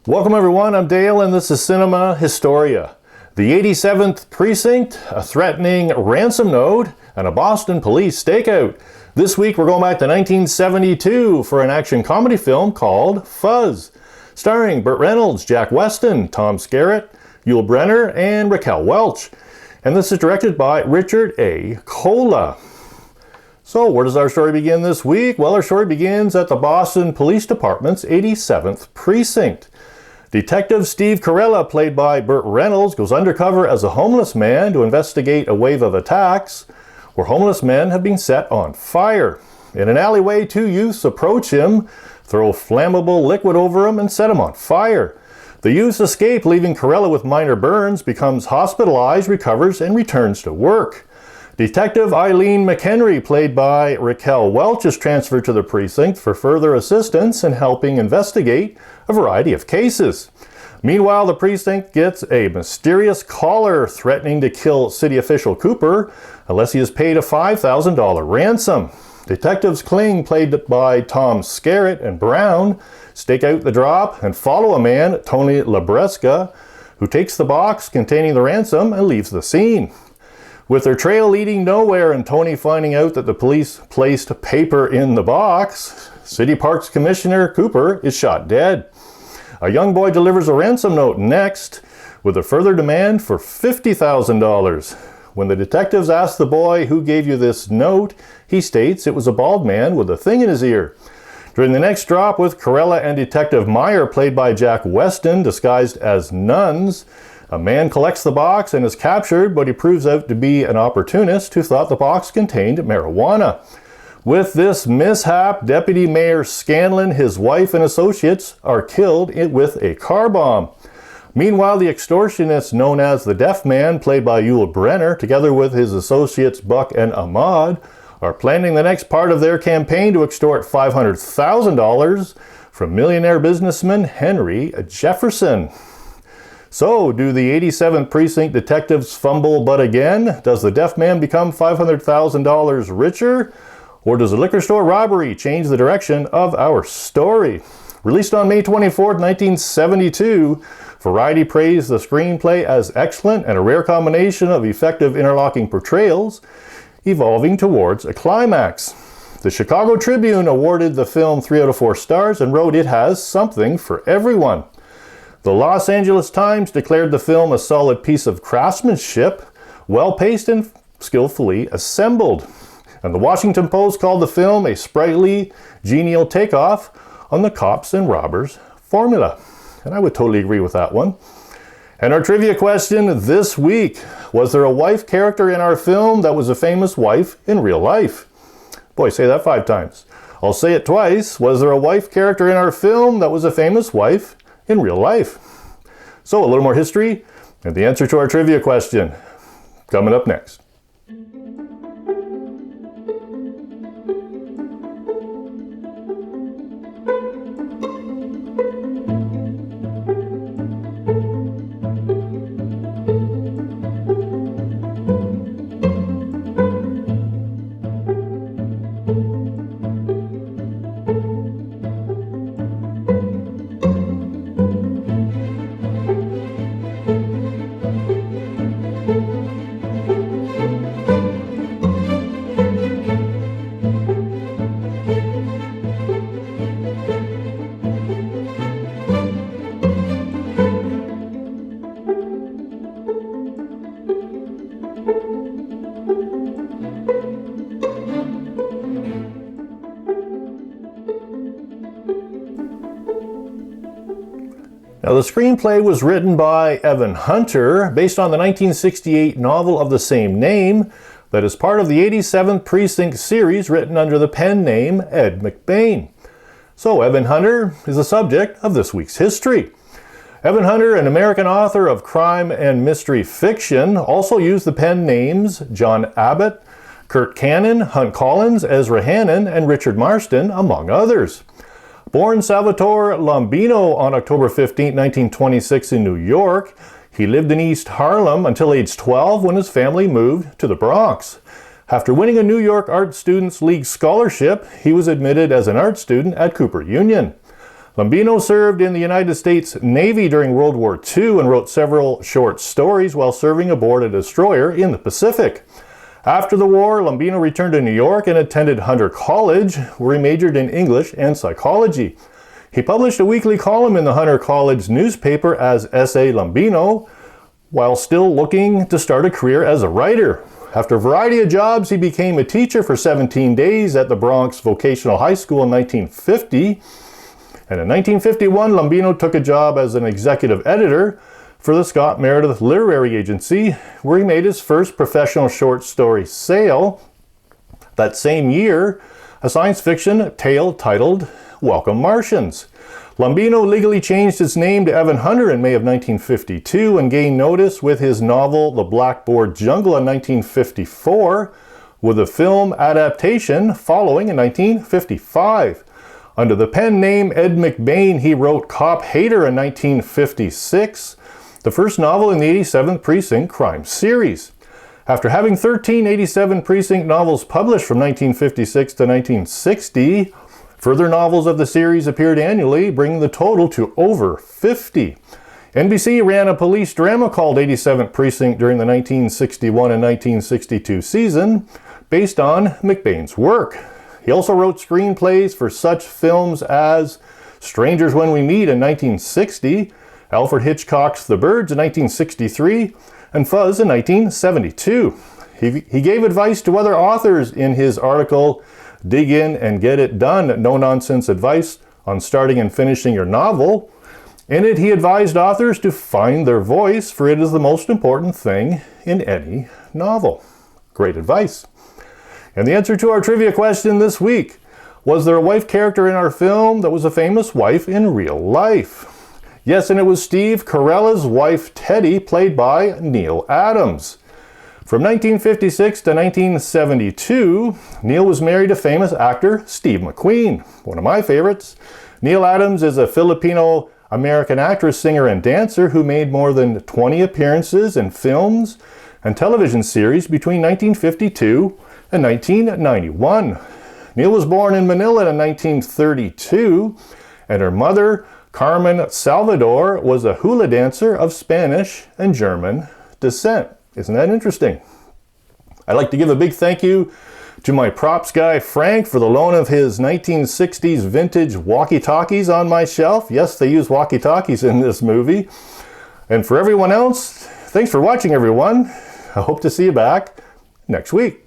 Welcome everyone, I'm Dale and this is Cinema Historia. The 87th Precinct, a threatening ransom note, and a Boston police stakeout. This week we're going back to 1972 for an action comedy film called Fuzz, starring Burt Reynolds, Jack Weston, Tom Skerritt, Yul Brynner, and Raquel Welch. And this is directed by Richard A. Cola. So where does our story begin this week? Well, our story begins at the Boston Police Department's 87th Precinct. Detective Steve Carella, played by Burt Reynolds, goes undercover as a homeless man to investigate a wave of attacks where homeless men have been set on fire. In an alleyway, two youths approach him, throw flammable liquid over him, and set him on fire. The youths escape, leaving Carella with minor burns, becomes hospitalized, recovers, and returns to work. Detective Eileen McHenry, played by Raquel Welch, is transferred to the precinct for further assistance in helping investigate a variety of cases. Meanwhile, the precinct gets a mysterious caller threatening to kill city official Cooper unless he is paid a $5,000 ransom. Detectives Kling, played by Tom Skerritt, and Brown stake out the drop and follow a man, Tony Labresca, who takes the box containing the ransom and leaves the scene. With their trail leading nowhere and Tony finding out that the police placed paper in the box, City Parks Commissioner Cooper is shot dead. A young boy delivers a ransom note next, with a further demand for $50,000. When the detectives ask the boy who gave you this note, he states it was a bald man with a thing in his ear. During the next drop, with Carella and Detective Meyer, played by Jack Weston, disguised as nuns, a man collects the box and is captured, but he proves out to be an opportunist who thought the box contained marijuana. With this mishap, Deputy Mayor Scanlon, his wife, and associates are killed with a car bomb. Meanwhile, the extortionist known as the Deaf Man, played by Yul Brynner, together with his associates Buck and Ahmad, are planning the next part of their campaign to extort $500,000 from millionaire businessman Henry Jefferson. So, do the 87th Precinct detectives fumble but again? Does the deaf man become $500,000 richer? Or does a liquor store robbery change the direction of our story? Released on May 24, 1972, Variety praised the screenplay as excellent and a rare combination of effective interlocking portrayals, evolving towards a climax. The Chicago Tribune awarded the film 3 out of 4 stars and wrote it has something for everyone. The Los Angeles Times declared the film a solid piece of craftsmanship, well-paced and skillfully assembled. And the Washington Post called the film a sprightly, genial takeoff on the cops and robbers formula. And I would totally agree with that one. And our trivia question this week: was there a wife character in our film that was a famous wife in real life? Boy, say that 5 times. I'll say it twice. Was there a wife character in our film that was a famous wife in real life? So a little more history and the answer to our trivia question coming up next. Now, the screenplay was written by Evan Hunter, based on the 1968 novel of the same name, that is part of the 87th Precinct series written under the pen name Ed McBain. So, Evan Hunter is the subject of this week's history. Evan Hunter, an American author of crime and mystery fiction, also used the pen names John Abbott, Kurt Cannon, Hunt Collins, Ezra Hannon, and Richard Marston, among others. Born Salvatore Lombino on October 15, 1926 in New York, he lived in East Harlem until age 12 when his family moved to the Bronx. After winning a New York Art Students League scholarship, he was admitted as an art student at Cooper Union. Lambino served in the United States Navy during World War II and wrote several short stories while serving aboard a destroyer in the Pacific. After the war, Lambino returned to New York and attended Hunter College, where he majored in English and psychology. He published a weekly column in the Hunter College newspaper as S.A. Lambino, while still looking to start a career as a writer. After a variety of jobs, he became a teacher for 17 days at the Bronx Vocational High School in 1950. And in 1951, Lambino took a job as an executive editor for the Scott Meredith Literary Agency, where he made his first professional short story sale. That same year, a science fiction tale titled Welcome Martians. Lambino legally changed his name to Evan Hunter in May of 1952 and gained notice with his novel The Blackboard Jungle in 1954, with a film adaptation following in 1955. Under the pen name Ed McBain, he wrote Cop Hater in 1956, the first novel in the 87th Precinct crime series. After having 13 87 Precinct novels published from 1956 to 1960, further novels of the series appeared annually, bringing the total to over 50. NBC ran a police drama called 87th Precinct during the 1961 and 1962 season, based on McBain's work. He also wrote screenplays for such films as Strangers When We Meet in 1960, Alfred Hitchcock's The Birds in 1963, and Fuzz in 1972. He gave advice to other authors in his article, Dig In and Get It Done, No-Nonsense Advice on Starting and Finishing Your Novel. In it, he advised authors to find their voice, for it is the most important thing in any novel. Great advice. And the answer to our trivia question this week: was there a wife character in our film that was a famous wife in real life? Yes, and it was Steve Carella's wife, Teddy, played by Neil Adams. From 1956 to 1972, Neil was married to famous actor Steve McQueen, one of my favorites. Neil Adams is a Filipino-American actress, singer, and dancer who made more than 20 appearances in films and television series between 1952 and 1991. Neil was born in Manila in 1932, and her mother, Carmen Salvador, was a hula dancer of Spanish and German descent. Isn't that interesting? I'd like to give a big thank you to my props guy, Frank, for the loan of his 1960s vintage walkie-talkies on my shelf. Yes, they use walkie-talkies in this movie. And for everyone else, thanks for watching, everyone. I hope to see you back next week.